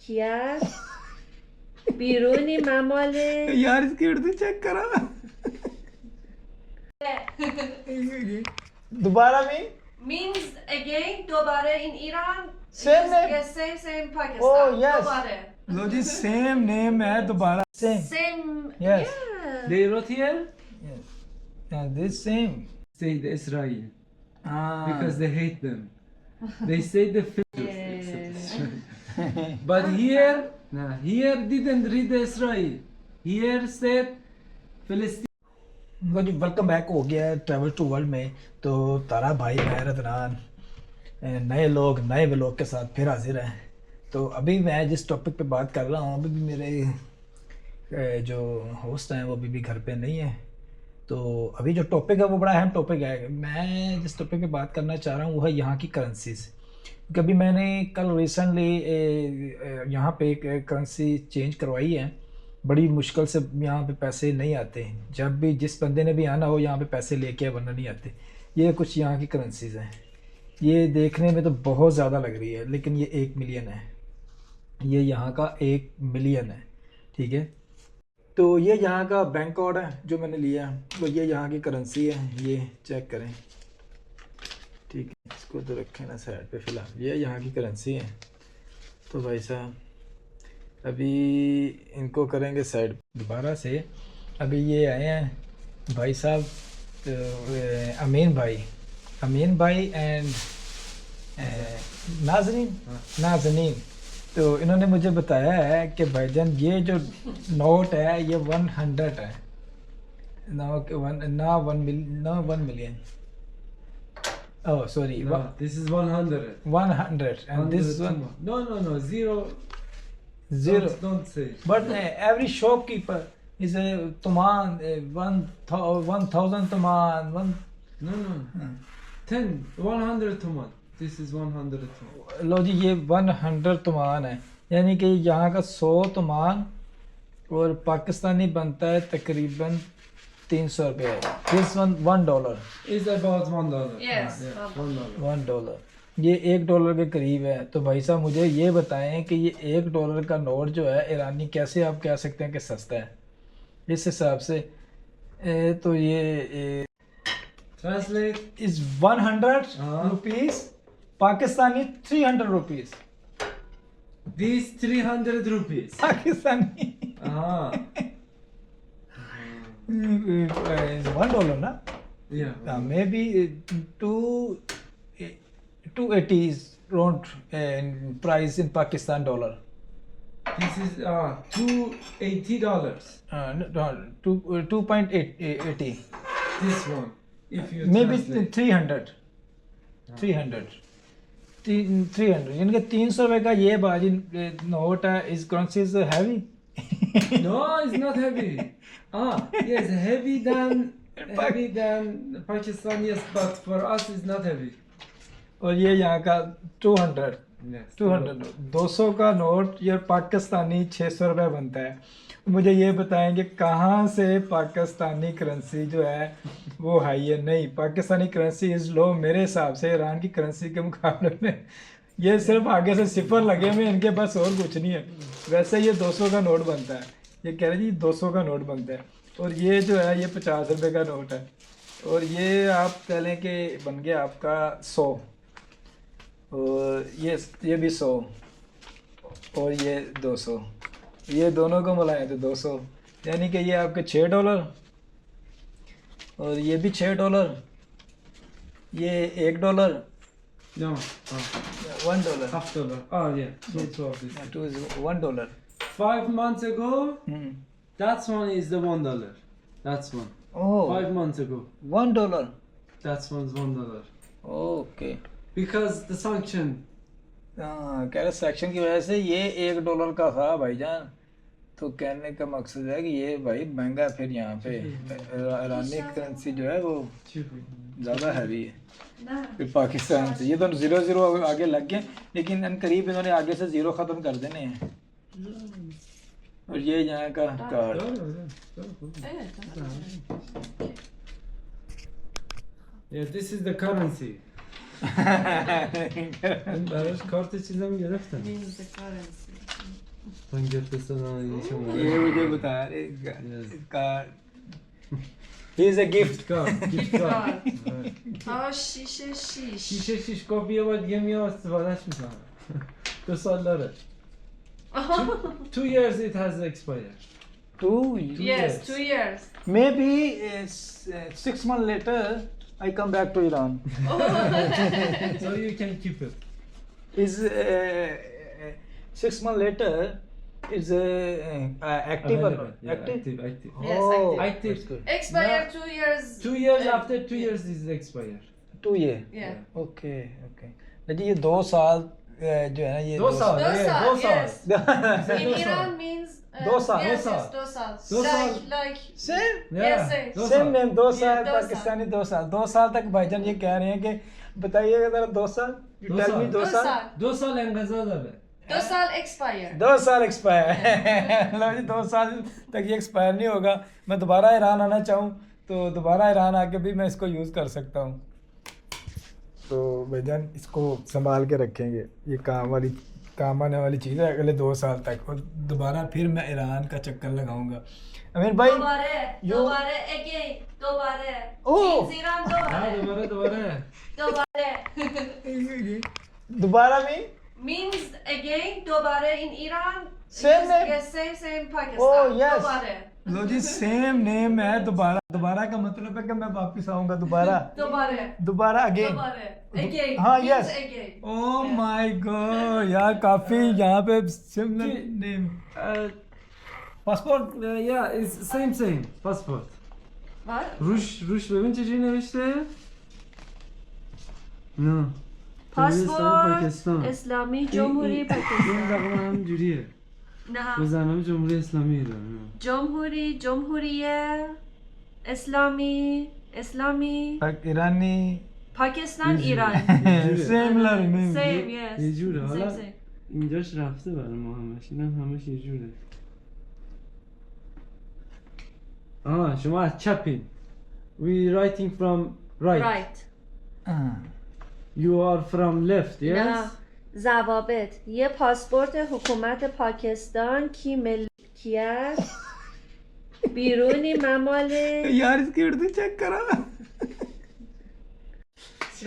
ترکیه بیرون ممالک यार इसकी उर्दू चेक करा दोबारा में means again دوباره in Iran Same name. yes same Pakistan Oh, yes. دوباره low ji same name है दोबारा same same Yes. yeah. They wrote here, this same say the Israel हाँ because they hate them. They say the Yeah. but here, nah, here didn't read the Israel. Here said Palestine. लो जी welcome back हो गया है travel to world में तो तारा भाई मैं रतनान नए लोग नए व्लॉग के साथ फिर हाजिर हैं तो अभी मैं जिस टॉपिक पे बात कर रहा हूँ अभी भी मेरे जो होस्ट हैं वो अभी भी घर पे नहीं है तो अभी जो टॉपिक है वो बड़ा अहम टॉपिक है मैं जिस टॉपिक पे बात करना चाह रहा हूँ वो है यहाँ की करेंसीज क्योंकि अभी मैंने कल रिसेंटली यहाँ पे एक करेंसी चेंज करवाई है बड़ी मुश्किल से यहाँ पे पैसे नहीं आते जब भी जिस बंदे ने भी आना हो यहाँ पे पैसे लेके वरना नहीं आते ये कुछ यहाँ की करेंसीज हैं ये देखने में तो बहुत ज़्यादा लग रही है लेकिन ये 1 मिलियन है ये यहाँ का 1 मिलियन है ठीक है तो ये यहाँ का बैंक कोड है जो मैंने लिया वो ये यहाँ की करेंसी है ये चेक करें ठीक है इसको तो रखें ना साइड पे फ़िलहाल ये यहाँ की करेंसी है तो भाई साहब अभी इनको करेंगे साइड दोबारा से अभी ये आए हैं भाई साहब अमीन भाई एंड नाजनीन तो इन्होंने मुझे बताया है कि भाईजान ये जो नोट है ये 100 है ना 1 million oh sorry No, this is 100. 100 and this 100 one No, zero. zero Don't say. but every shopkeeper is a tuman 1000 tuman one No. 100 toman. This is 100 toman. लो जी ये 100 तुमान है यानी कि यहाँ का 100 तुमान और पाकिस्तानी बनता है तकरीबन 300 रुपये this one $1 It's about $1. Yes. $1. $1 ये $1 के करीब है तो भाई साहब मुझे ये बताएं कि ये $1 का नोट जो है ईरानी कैसे आप कह सकते हैं कि सस्ता है इस हिसाब से तो ये Translate. इज 100 हाँ। Rupees Pakistani 300 rupees These 300 rupees. Pakistani $1 ना Yeah. maybe 280 is round in price in Pakistan dollar This is $280. no, 2.80 This one. If you maybe translate. 300 यानी कि 300 रुपए का ये बाजी नोट है इस currency is heavy No, it's not heavy. Yes, heavy than Pakistan. Yes, but for us it's not heavy. और ये यहाँ का 200 Yes. 200 का नोट ये पाकिस्तानी 600 रुपये बनता है मुझे ये बताएंगे कहाँ से पाकिस्तानी करेंसी जो है वो हाई है नहीं पाकिस्तानी करेंसी इज़ लो मेरे हिसाब से ईरान की करेंसी के मुकाबले में ये सिर्फ आगे से सिफर लगे हुए इनके पास और कुछ नहीं है वैसे ये 200 का नोट बनता है ये कह रहे जी 200 का नोट बनता है और ये जो है ये 50 रुपये का नोट है और ये आप कह लें कि बन गया आपका 100 और ये भी 100 और ये 200 ये दोनों को मिलाएं तो 200 यानी कि ये आपके $6 और ये भी $6 ये $1 No. $1 Half dollar. Yeah. So of this. Two is $1 5 months ago, hmm. that one is the $1. That's one. Oh 5 months ago, $1 that one's $1. Okay Because the sanction. हाँ कह रहे सेक्शन की वजह से ये $1 का था भाईजान तो कहने का मकसद है कि ये भाई महंगा है फिर यहाँ पे ईरानी करेंसी जो है वो ज़्यादा हैवी है फिर पाकिस्तान से ये तो 0 आगे लग गए लेकिन इन करीब इन्होंने आगे से 0 ख़त्म कर देने हैं और ये यहाँ का card Yeah, this is the currency. Ben براش کارت چیزم گرفتم. means the currency पंगे सलामी शमा ये मुझे बता रहे Yes. इसका he is a gift gift card شیشه شیش شیشه شیش کافی یه بار دیگه میام استفادهش میکنم 2 سال داره 2 years it has expired 2 Yes, 2 years. maybe 6 months later I come back to Iran so you can keep it is 6 months later is active or Available. Yeah, active active Yes, oh, active. that's good. Expire 2 years. 2 years after 2 years is expire 2 year Yeah. okay okay लेकिन ये 2 साल जो है ना ये 2 साल दो yeah, साल, 2 साल yes. In Iran means. दो साल, Yes, दो yes, साल. 2 साल. दो साल. Like. same Yeah, same. 2 same साल नेम 2 साल दो साल. पाकिस्तानी 2 साल 2 साल तक भाईजान ये कह रहे हैं कि बताइएगा जरा 2 साल दो टेल मी साल. 2 2 साल साल. 2 साल انقضا داره 2 साल expire. 2 साल एक्सपायर लो जी 2 साल तक ये एक्सपायर नहीं होगा मैं दोबारा ईरान आना चाहूँ तो दोबारा ईरान आके भी मैं इसको यूज़ कर सकता हूँ तो भाईजान इसको संभाल के रखेंगे ये काम आने वाली चीज़ है अगले 2 साल तक और दोबारा फिर मैं ईरान का चक्कर लगाऊंगा अमीर भाई दोबारा again. दोबारा. Oh. Means Iran हाँ दोबारा. दोबारा दोबारा. दोबारा भी Means again. दोबारा in Iran. Same name? Yes, same Pakistan. Oh, yes. दोबारा. लो जी सेम नेम है दोबारा दोबारा का मतलब है कि मैं वापस आऊंगा दोबारा दोबारा. दोबारा अगेन दोबारा. Again. हाँ, Means yes. again. Oh my God यार काफी यहाँ पे similar name passport yeah it's same passport What? روش ببین چجوری نوشته نه پاسپورت اسلامی جمهوری این پاکستان. رقم هم جوریه نه. بزنم جمهوری اسلامی ایران جمهوری اسلامی ایرانی پاکستان ایران. سیملر نیم Same, yes. یه جوره Same, حالا same. اینجاش رفته برای ما همش اینم همش یه جوره آها شما از چپین we writing from right, Right. you are from left yes نه. ضوابط یه پاسپورت حکومت پاکستان کی ملکیت بیرونی ممالک यार इसकी उर्दू चेक करो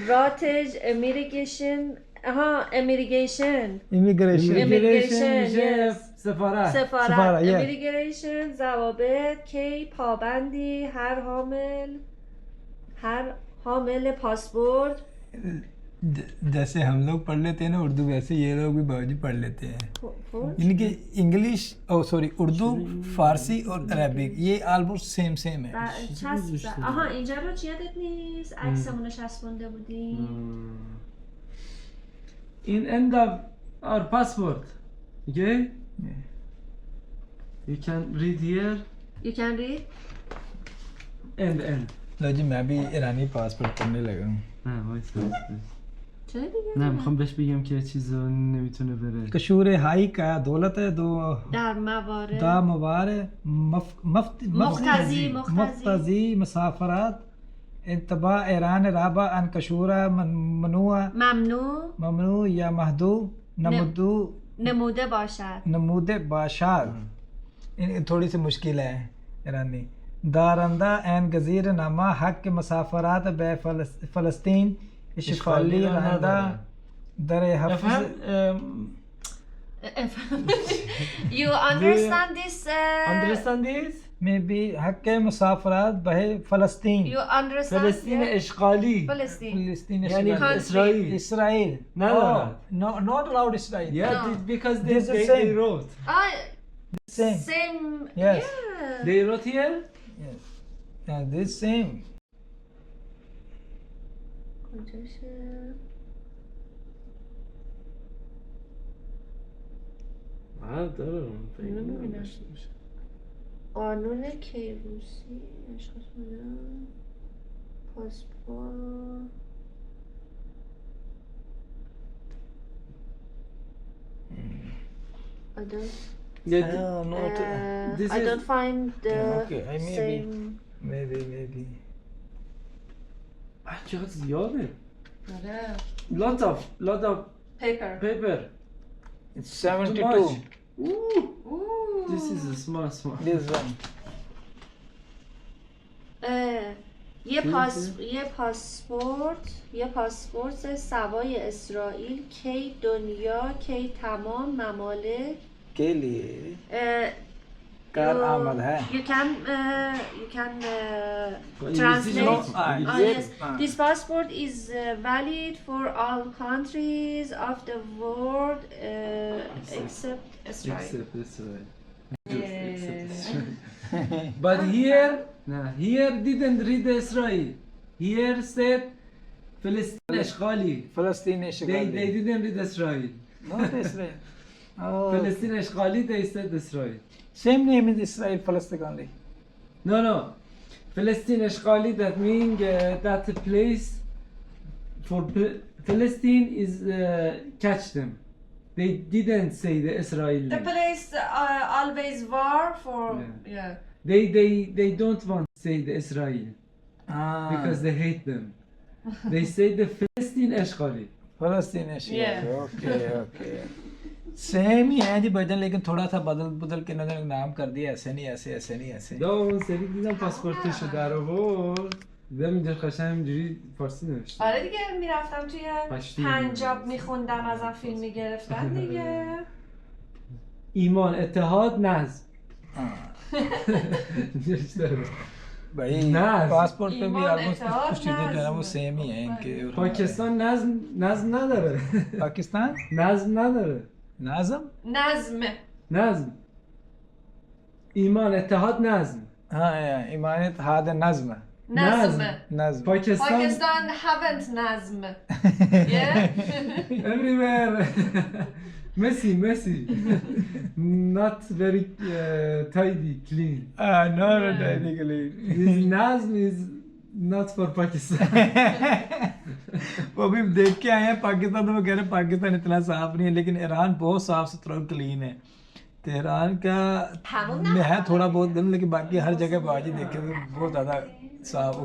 راتج امیریگیشن امیریگیشن immigration Immigration, میشه yes. سفارت سفارت سفارت, yeah. امیریگیشن ضوابط کی پابندی هر حامل پاسپورت जैसे हम लोग पढ़ लेते हैं ना उर्दू वैसे ये लोग भी बावजूद पढ़ लेते हैं इनकी इंग्लिश ओ सॉरी उर्दू फारसी और अरबिक ये ऑलमोस्ट सेम है چسب آها اینجا رو یادت نیست عکسمون رو چسبونده بودیم in end of our passport okay you can read here You can read? end लो जी मैं भी ईरानी पासपोर्ट करने लगा हूँ نه وایسا چرا دیگه؟ نه میخوام بهش بگم که چیزا نمیتونه بره कशूर हाई का दौलत है दो در موارد दा मवार मुख्तजी मुसाफरात इंतबा ईरान राबा अन कशूरा मनुआ ممنوع ममनू या महदू नमदू نموده باشد नमूद बाशार थोड़ी सी मुश्किल है ईरानी दारंदा एन गजीर नामा हक के मुसाफरात बे फ़लस्तीन इशफ़ाली रंदा दर افهم You understand this? understand this में भी हक के मुसाफरात बहे फ़लस्तीन You understand? فلسطین yeah? اشغالی فلسطین Palestine یعنی Country. اسرائیل Israel No, no, no not allowed Israel yeah No. because This is they same. wrote Ah, same same. Yes. Yeah. they wrote here yeah, this same کجاشه؟ دارم نمی‌بینم. قانون کیروسی اشخاص بودن پاسپورت I don't This I is- don't find the Yeah, okay, I maybe. same maybe چقدر زیاده آره. lot of paper paper it's too 72 much Ooh, Ooh. this is a small. This one. یه پاسپورت سوای اسرائیل کی دنیا کی تمام ممالک के लिए car आमद है. you can Well, translate. you Yes. This passport is valid for all countries of the world except Israel. Except Israel. Yeah. But here didn't read Israel. Here said Palestine Ashghali. फलस्तीन They didn't read Israel. Not Israel. Oh. Palestine Ashghali, they said Israel. Same name is Israel, Palestine only. No. Palestine Ashghali, that means that place for Palestine is catch them. They didn't say the Israel The name. place always war for Yeah. They don't want to say the Israel Ah. because they hate them. They say the Palestine Ashghali. फलस्तीन Yeah. Okay same ही है जी भजन, लेकिन थोड़ा सा बदल के इन्होंने नाम कर दिया. ऐसे नहीं ऐसे. دا اون سری دیدم پاسپورتشو در آورد دیدم اینجا قشنگ اینجوری فارسی نوشته. آره دیگه میرفتم توی پشتی. پنجاب میخوندم ازم فیلم میگرفتن دیگه. ایمان اتحاد نظم. भाई नाज. पासपोर्ट पे भी ईमान ऑलमोस्ट एतहाद कुछ चीजें जो है ना वो नाज. सेम ही हैं इनके और پاکستان نظم نداره. पाकिस्तान نظم نداره. नाजम نظم نظم. ایمان اتحاد نظم. हाँ ईमान इत्तेहाद नज्म نظم नज्म پاکستان haven't نظم. Yeah. everywhere. Messy. Not very tidy, clean. no technically This Nazm is not for Pakistan. वो अभी देख के आए हैं पाकिस्तान, तो वो कह रहे हैं पाकिस्तान इतना साफ नहीं है, लेकिन ईरान बहुत साफ सुथरा और क्लीन है. तेहरान का में है थोड़ा बहुत गंद, लेकिन बाकी हर जगह बाजी देखे तो बहुत ज़्यादा साफ